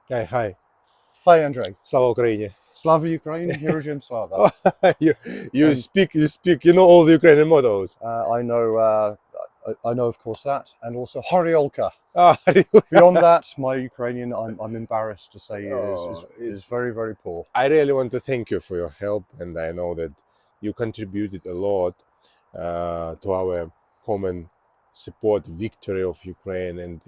Hi. Hi, Andrei. Slava Ukraini. Slava Ukraine, Herojem Slava. Oh, you you And speak you speak. You know all the Ukrainian mottos. I know, of course, that, and also Horyolka. Ah, Beyond that, my Ukrainian, I'm embarrassed to say, oh, is very, very poor. I really want to thank you for your help, and I know that you contributed a lot to our common support victory of Ukraine, and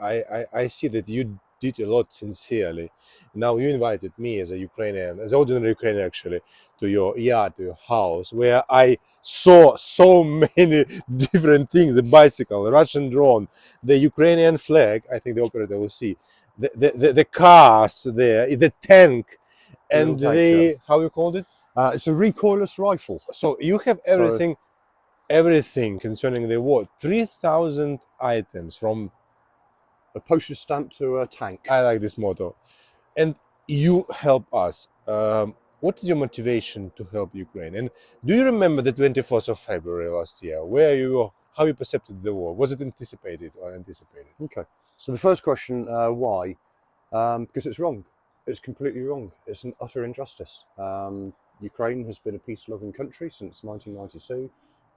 I see that you did a lot sincerely. Now you invited me as a Ukrainian, as ordinary Ukrainian actually, to your yard, to your house, where I saw so many different things: the bicycle, the Russian drone, the Ukrainian flag. I think the operator will see the cars there, the tank, The little and tank, yeah. the how you called it. It's a recoilless rifle. So you have So everything concerning the war. 3,000 items from. a postage stamp to a tank. I like this motto, and you help us. What is your motivation to help Ukraine? And do you remember the 24th of February last year? Where you were, how you perceived the war? Was it anticipated or anticipated? Okay. So the first question, why? Because it's wrong. It's completely wrong. It's an utter injustice. Ukraine has been a peace-loving country since 1992.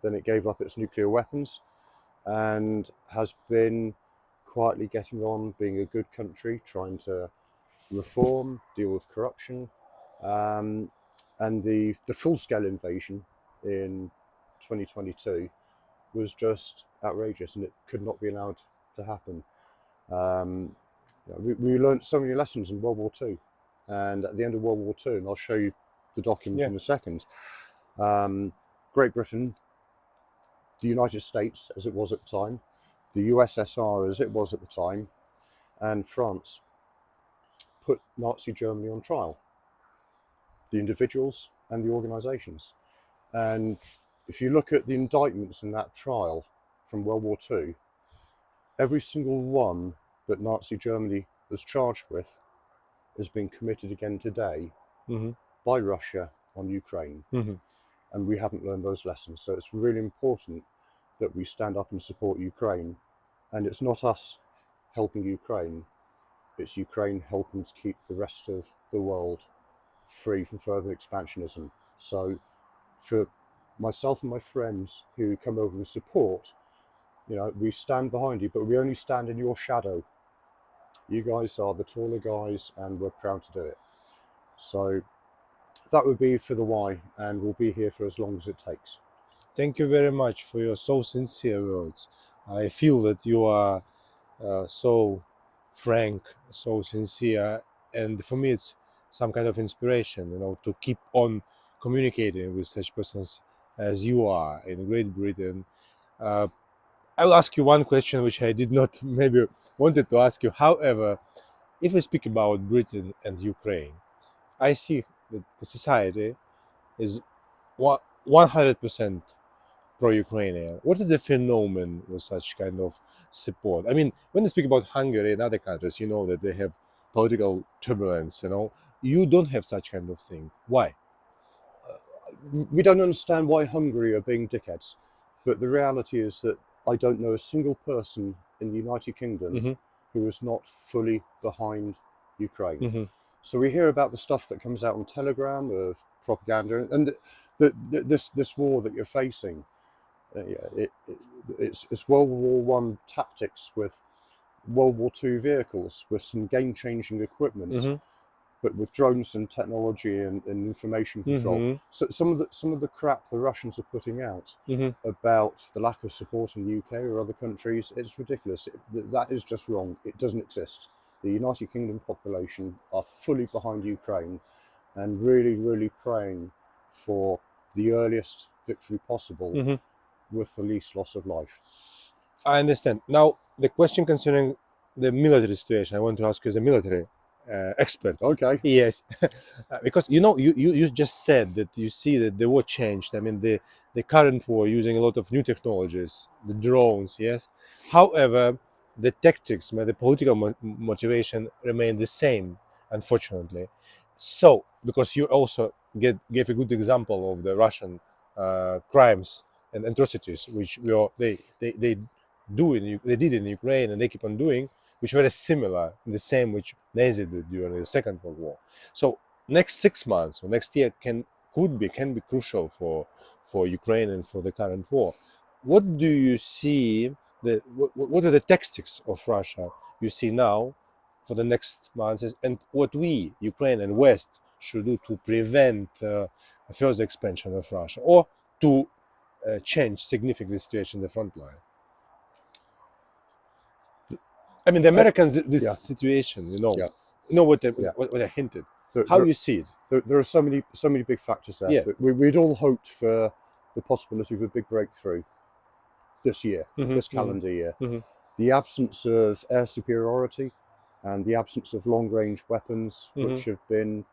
Then it gave up its nuclear weapons and has been quietly getting on, being a good country, trying to reform, deal with corruption, um, and the full-scale invasion in 2022 was just outrageous, and it could not be allowed to happen. Um, we learned so many lessons in World War II, and at the end of World War II, and I'll show you the document Yeah. in a second, Great Britain, the United States as it was at the time, the USSR as it was at the time, and France put Nazi Germany on trial, the individuals and the organisations. And if you look at the indictments in that trial from World War II, every single one that Nazi Germany was charged with has been committed again today Mm-hmm. by Russia on Ukraine. Mm-hmm. And we haven't learned those lessons. So it's really important that we stand up and support Ukraine. And it's not us helping Ukraine, it's Ukraine helping to keep the rest of the world free from further expansionism. So for myself and my friends who come over and support, we stand behind you, but we only stand in your shadow. You guys are the taller guys, and we're proud to do it. So that would be for the why, and we'll be here for as long as it takes. Thank you very much for your so sincere words. I feel that you are so frank, so sincere, and for me, it's some kind of inspiration, to keep on communicating with such persons as you are in Great Britain. Uh, I will ask you one question, which I did not maybe wanted to ask you. However, if we speak about Britain and Ukraine, I see that the society is 100% pro-Ukrainian. What is the phenomenon with such kind of support? I mean, when you speak about Hungary and other countries, you know that they have political turbulence. You don't have such kind of thing. Why? We don't understand why Hungary are being dickheads, but the reality is that I don't know a single person in the United Kingdom Mm-hmm. who is not fully behind Ukraine. Mm-hmm. So we hear about the stuff that comes out on Telegram of propaganda, and this war that you're facing, it's World War One tactics with World War Two vehicles with some game-changing equipment, Mm-hmm. but with drones and technology and information control. Mm-hmm. So some of the crap the Russians are putting out Mm-hmm. about the lack of support in the UK or other countries, it's ridiculous. That is just wrong. It doesn't exist. The United Kingdom population are fully behind Ukraine and really, really praying for the earliest victory possible Mm-hmm. with the least loss of life. I understand. Now, the question concerning the military situation, I want to ask you as a military expert. Okay. Yes, because you just said that you see that the war changed. I mean, the current war using a lot of new technologies, the drones, yes. However, the tactics, the political motivation remain the same, unfortunately. So, because you also gave a good example of the Russian crimes and atrocities, which they did in Ukraine and they keep on doing. which were similar, the same which Nazi did during the Second World War. So next 6 months or next year can be crucial for Ukraine and for the current war. What do you see? What are the tactics of Russia you see now for the next months, and what we, Ukraine and West, should do to prevent a further expansion of Russia or to change significantly the situation in the front line? I mean, the Americans, this yeah. situation, Yeah. you know what Yeah. what I hinted. There, How there, you see it? there are so many big factors there. Yeah. But we'd all hoped for the possibility of a big breakthrough this year, this calendar year. The absence of air superiority and the absence of long-range weapons, which have been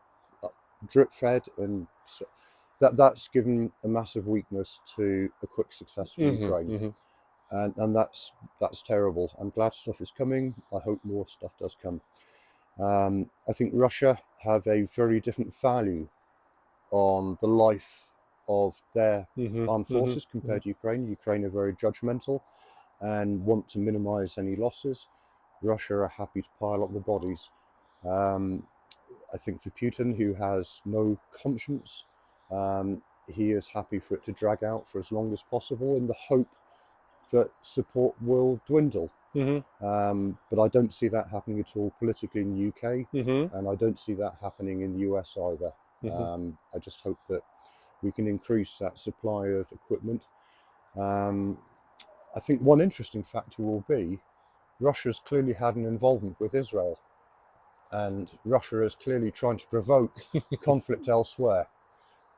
drip-fed, and so that's given a massive weakness to a quick success for Ukraine. And that's terrible. I'm glad stuff is coming. I hope more stuff does come. I think Russia have a very different value on the life of their armed forces compared to Ukraine. Ukraine are very judgmental and want to minimize any losses. Russia are happy to pile up the bodies. I think for Putin, who has no conscience, he is happy for it to drag out for as long as possible in the hope that support will dwindle. But I don't see that happening at all politically in the UK, and I don't see that happening in the US either. I just hope that we can increase that supply of equipment. I think one interesting factor will be Russia's clearly had an involvement with Israel, and Russia is clearly trying to provoke conflict elsewhere.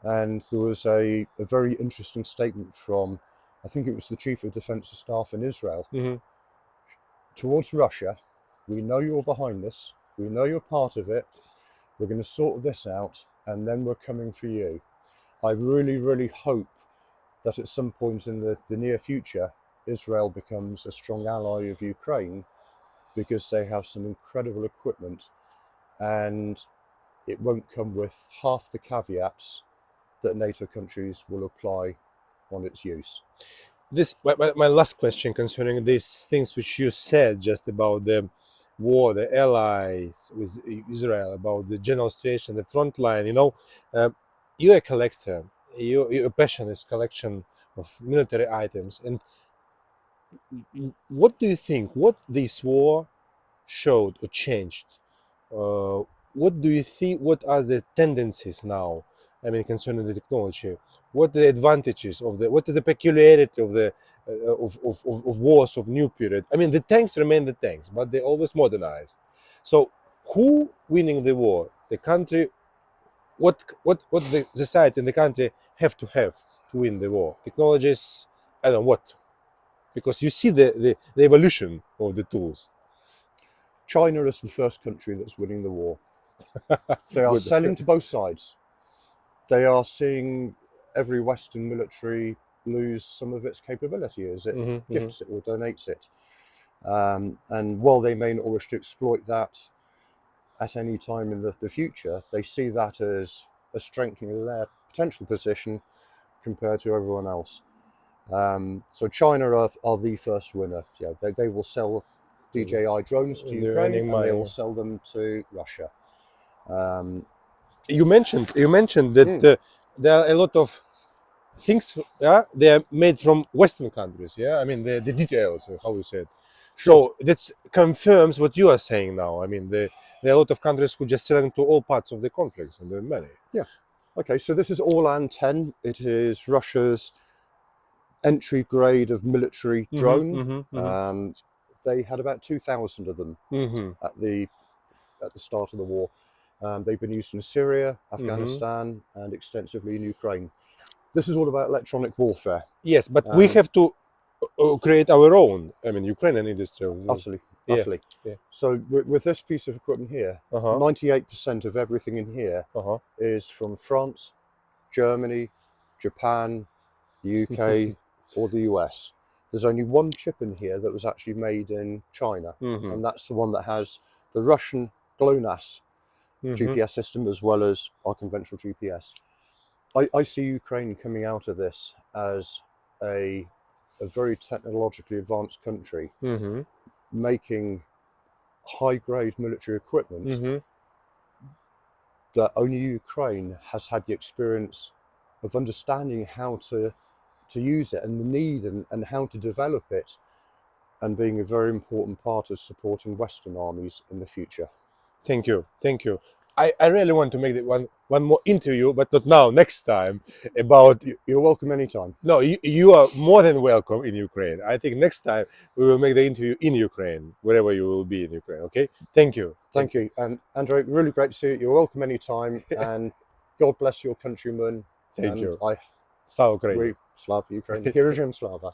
And there was a very interesting statement from, I think it was the Chief of Defence Staff in Israel, towards Russia. We know you're behind this. We know you're part of it. We're going to sort this out, and then we're coming for you. I really, really hope that at some point in the near future, Israel becomes a strong ally of Ukraine, because they have some incredible equipment, and it won't come with half the caveats that NATO countries will apply on its use. This my last question concerning these things which you said just about the war, the allies with Israel, about the general situation, the front line. You're a collector. Your passion is collection of military items. And what do you think? What this war showed or changed? What do you think? What are the tendencies now? I mean, concerning the technology, what are the advantages of what is the peculiarity of the of wars of new period? I mean, the tanks remain the tanks, but they always modernized. So, who winning the war? The country. What the society and the country have to win the war? Technologies. I don't know what, because you see the evolution of the tools. China is the first country that's winning the war. They are selling to both sides. They are seeing every Western military lose some of its capability as it gifts it or donates it. And while they may not wish to exploit that at any time in the future, they see that as a strengthening of their potential position compared to everyone else. So China are the first winner. Yeah, they will sell DJI drones to Ukraine, and they will sell them to Russia. You mentioned that there are a lot of things. Yeah, they are made from Western countries. Yeah, I mean the details, how you said. So that confirms what you are saying now. I mean there are a lot of countries who just selling to all parts of the conflicts, and there are many. Yeah. Okay, so this is Orlan 10. It is Russia's entry grade of military drone. They had about 2,000 of them at the start of the war. They've been used in Syria, Afghanistan, and extensively in Ukraine. This is all about electronic warfare. Yes, but we have to create our own. I mean, Ukrainian industry. Utterly. Yeah. So with this piece of equipment here, 98% of everything in here is from France, Germany, Japan, the UK, or the US. There's only one chip in here that was actually made in China, and that's the one that has the Russian GLONASS GPS system as well as our conventional GPS. I see Ukraine coming out of this as a very technologically advanced country, making high-grade military equipment Hmm. that only Ukraine has had the experience of understanding how to use it and the need and how to develop it, and being a very important part of supporting Western armies in the future. Thank you, thank you. I really want to make one more interview, but not now. Next time about. You're welcome anytime. No, you are more than welcome in Ukraine. I think next time we will make the interview in Ukraine, wherever you will be in Ukraine. Okay? Thank you. Thank you. And Andrei, really great to see you. You're welcome anytime. And God bless your countrymen. Thank And you. Slava Ukraini. we Slava Ukraine. Heroes Slava.